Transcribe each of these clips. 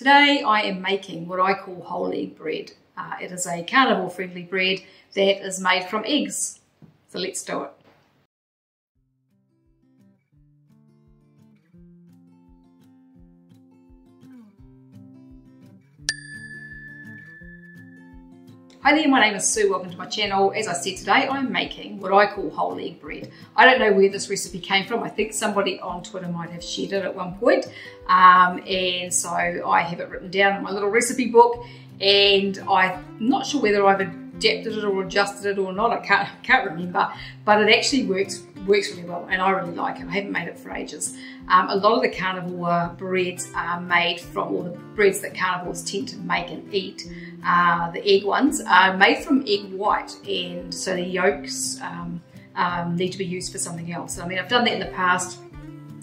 Today I am making what I call whole egg bread. It is a carnivore friendly bread that is made from eggs. So let's do it. Hi there, my name is Sue, welcome to my channel. As I said, today I'm making what I call whole egg bread. I don't know where this recipe came from. I think somebody on Twitter might have shared it at one point. And so I have it written down in my little recipe book, and I'm not sure whether I've adapted it or adjusted it or not. I can't remember, but it actually works really well and I really like it. I haven't made it for ages. A lot of the carnivore breads are made from, or the breads that carnivores tend to make and eat, the egg ones, are made from egg white, and so the yolks need to be used for something else. I mean, I've done that in the past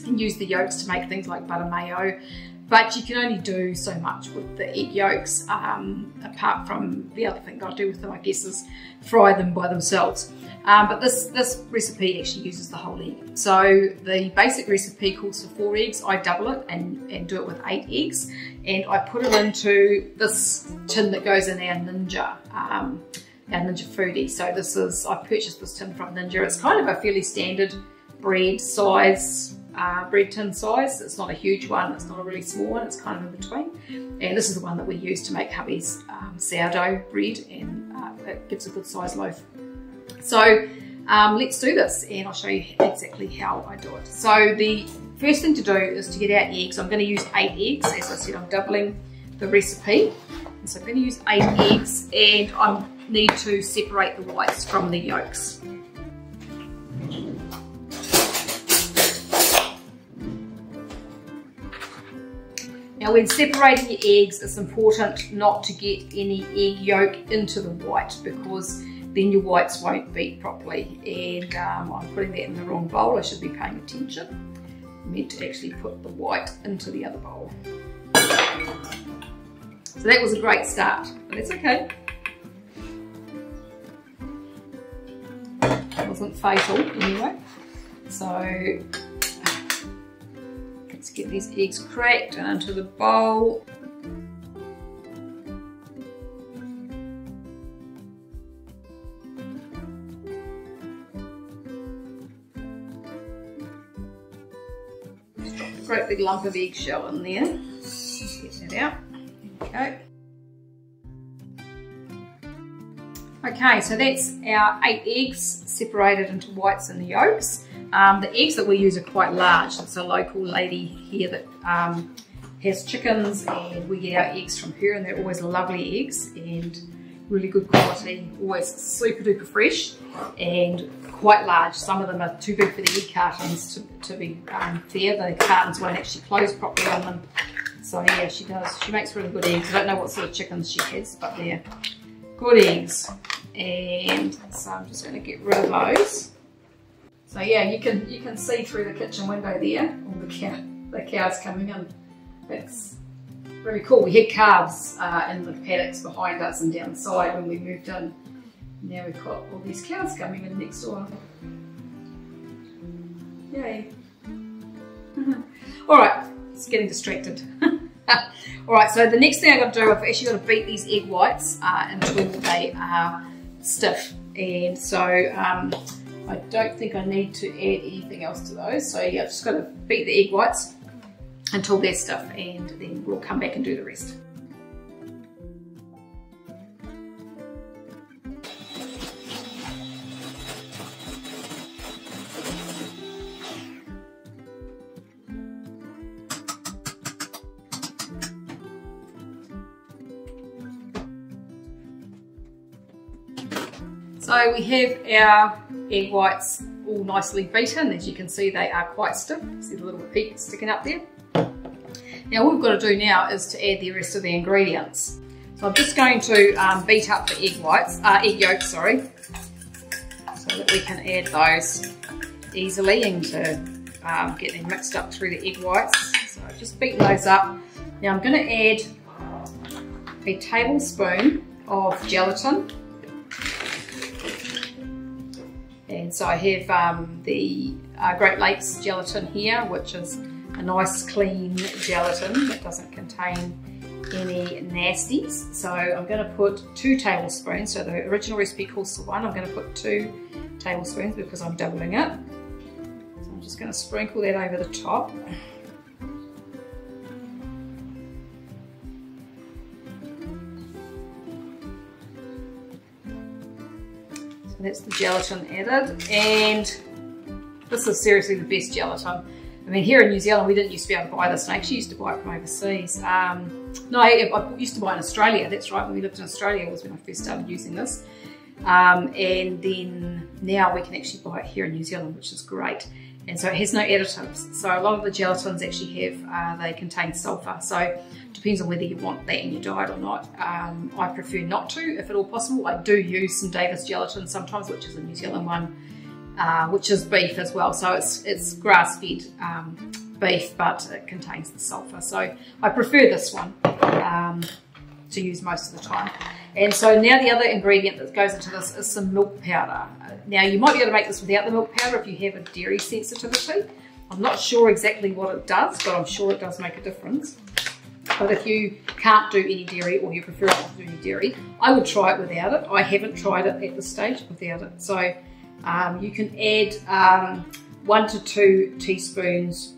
and used the yolks to make things like butter mayo, but you can only do so much with the egg yolks, apart from the other thing I do with them, I guess, is fry them by themselves. But this recipe actually uses the whole egg. So the basic recipe calls for 4 eggs. I double it and do it with 8 eggs. And I put it into this tin that goes in our Ninja Foodie. So this is, I purchased this tin from Ninja. It's kind of a fairly standard bread size, bread tin size. It's not a huge one, it's not a really small one, it's kind of in between. And this is the one that we use to make hubby's sourdough bread, and it gives a good size loaf. So let's do this, and I'll show you exactly how I do it. So the first thing to do is to get our eggs. I'm going to use 8 eggs. As I said, I'm doubling the recipe. And so I'm going to use 8 eggs, and I need to separate the whites from the yolks. Now, when separating your eggs, it's important not to get any egg yolk into the white, because then your whites won't beat properly. And I'm putting that in the wrong bowl. I should be paying attention. I meant to actually put the white into the other bowl. So that was a great start, but it's okay. It wasn't fatal anyway. So let's get these eggs cracked and into the bowl. Great big lump of eggshell in there. Let's get that out. There we go. Okay, so that's our 8 eggs separated into whites and the yolks. The eggs that we use are quite large. It's a local lady here that has chickens, and we get our eggs from her, and they're always lovely eggs and really good quality, always super duper fresh and quite large. Some of them are too big for the egg cartons to be fair. The cartons won't actually close properly on them. So yeah, she does. She makes really good eggs. I don't know what sort of chickens she has, but they're good eggs. And so I'm just going to get rid of those. So yeah, you can see through the kitchen window there, all the cows coming in. That's really cool. We had calves in the paddocks behind us and down the side when we moved in. Now we've got all these cows coming in next door. Yay. Alright, it's getting distracted. Alright, so the next thing I've got to do, I've actually got to beat these egg whites until they are stiff. And so I don't think I need to add anything else to those. So yeah, I've just got to beat the egg whites until they're stiff, and then we'll come back and do the rest. So we have our egg whites all nicely beaten. As you can see, they are quite stiff. See the little peak sticking up there? Now what we've got to do now is to add the rest of the ingredients. So I'm just going to beat up the egg yolks, sorry, so that we can add those easily and to get them mixed up through the egg whites. So I've just beaten those up. Now I'm going to add a tablespoon of gelatin. And so I have the Great Lakes gelatin here, which is a nice clean gelatin that doesn't contain any nasties. So I'm going to put 2 tablespoons. So the original recipe calls for 1. I'm going to put 2 tablespoons because I'm doubling it. So I'm just going to sprinkle that over the top. So that's the gelatin added, and this is seriously the best gelatin. I mean, here in New Zealand, we didn't used to be able to buy this. I actually used to buy it from overseas. No, I used to buy it in Australia. That's right, when we lived in Australia was when I first started using this. And then now we can actually buy it here in New Zealand, which is great. And so it has no additives. So a lot of the gelatins actually have, they contain sulfur. So it depends on whether you want that in your diet or not. I prefer not to, if at all possible. I do use some Davis gelatin sometimes, which is a New Zealand one. Which is beef as well, so it's grass-fed beef, but it contains the sulfur. So I prefer this one to use most of the time. And so now the other ingredient that goes into this is some milk powder. Now you might be able to make this without the milk powder if you have a dairy sensitivity. I'm not sure exactly what it does, but I'm sure it does make a difference. But if you can't do any dairy, or you prefer not to do any dairy, I would try it without it. I haven't tried it at this stage without it. So you can add 1 to 2 teaspoons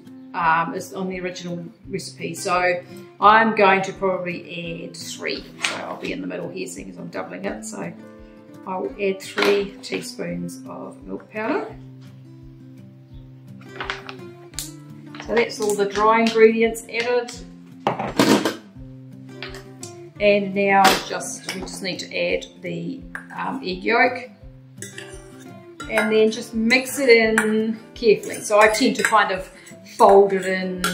is on the original recipe. So I'm going to probably add 3. So I'll be in the middle here seeing as I'm doubling it. So I'll add 3 teaspoons of milk powder. So that's all the dry ingredients added. And now we just need to add the egg yolk. And then just mix it in carefully. So I tend to kind of fold it in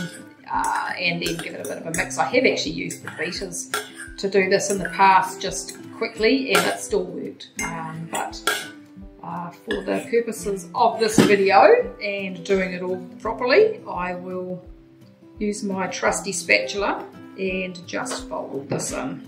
and then give it a bit of a mix. I have actually used the beaters to do this in the past just quickly, and it still worked. But for the purposes of this video and doing it all properly, I will use my trusty spatula and just fold this in.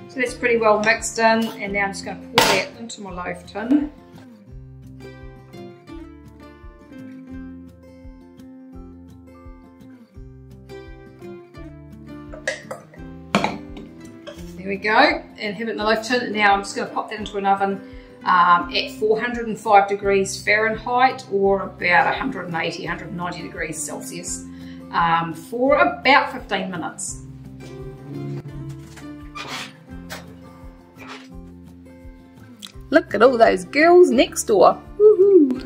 So that's pretty well mixed in, and now I'm just going to pour that into my loaf tin. There we go, and have it in the loaf tin. And now I'm just going to pop that into an oven at 405 degrees Fahrenheit, or about 180, 190 degrees Celsius for about 15 minutes. Look at all those girls next door. Woohoo!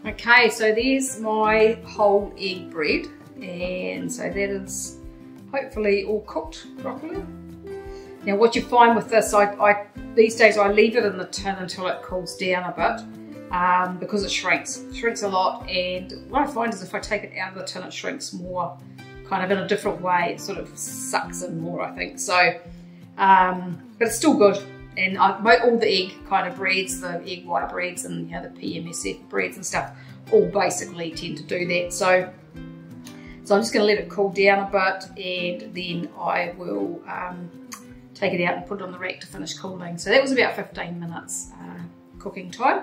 Okay, so there's my whole egg bread, and so that is hopefully all cooked properly. Now what you find with this, these days I leave it in the tin until it cools down a bit. Because it shrinks a lot, and what I find is if I take it out of the tin, it shrinks more, kind of in a different way. It sort of sucks in more, I think. So, but it's still good. And all the egg kind of breads, the egg white breads, and the PMSF breads and stuff, all basically tend to do that. So I'm just going to let it cool down a bit, and then I will take it out and put it on the rack to finish cooling. So that was about 15 minutes cooking time.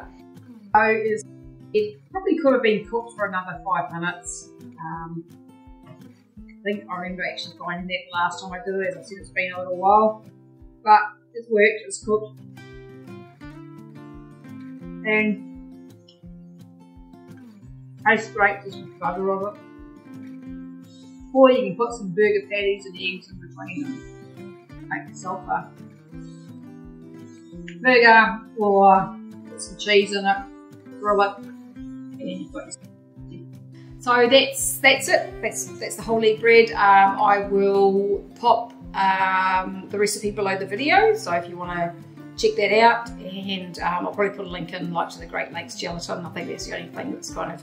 It probably could have been cooked for another 5 minutes. I think I remember actually finding that last time I did it. As I said, it's been a little while, but it's worked, it's cooked. And tastes great, just with butter on it. Or you can put some burger patties and eggs in between and make yourself a burger, or put some cheese in it. Grill it, and then you've got your. So that's it. That's the whole egg bread. I will pop the recipe below the video, so if you want to check that out, and I'll probably put a link in, like, to the Great Lakes gelatin. I think that's the only thing that's kind of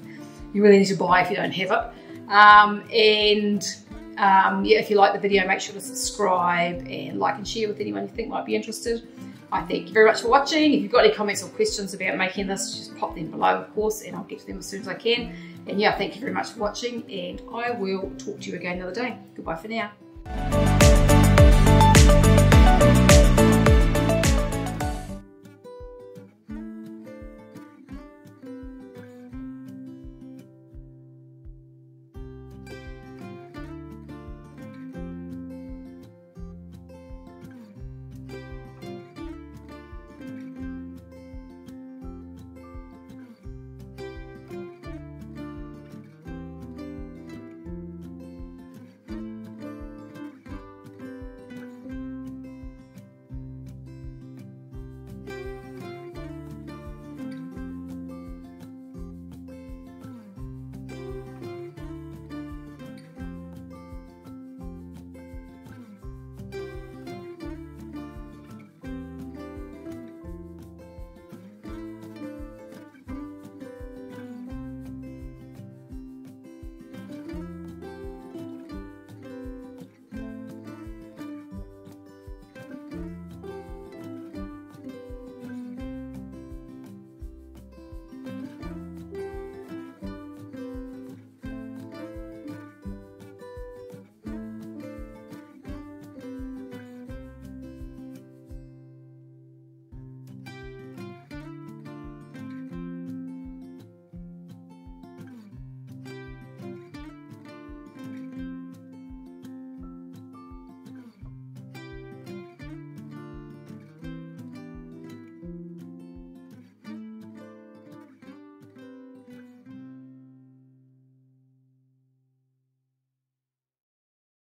you really need to buy if you don't have it. Yeah, if you like the video, make sure to subscribe and like and share with anyone you think might be interested. I thank you very much for watching. If you've got any comments or questions about making this, just pop them below, of course, and I'll get to them as soon as I can. And yeah, thank you very much for watching, and I will talk to you again another day. Goodbye for now.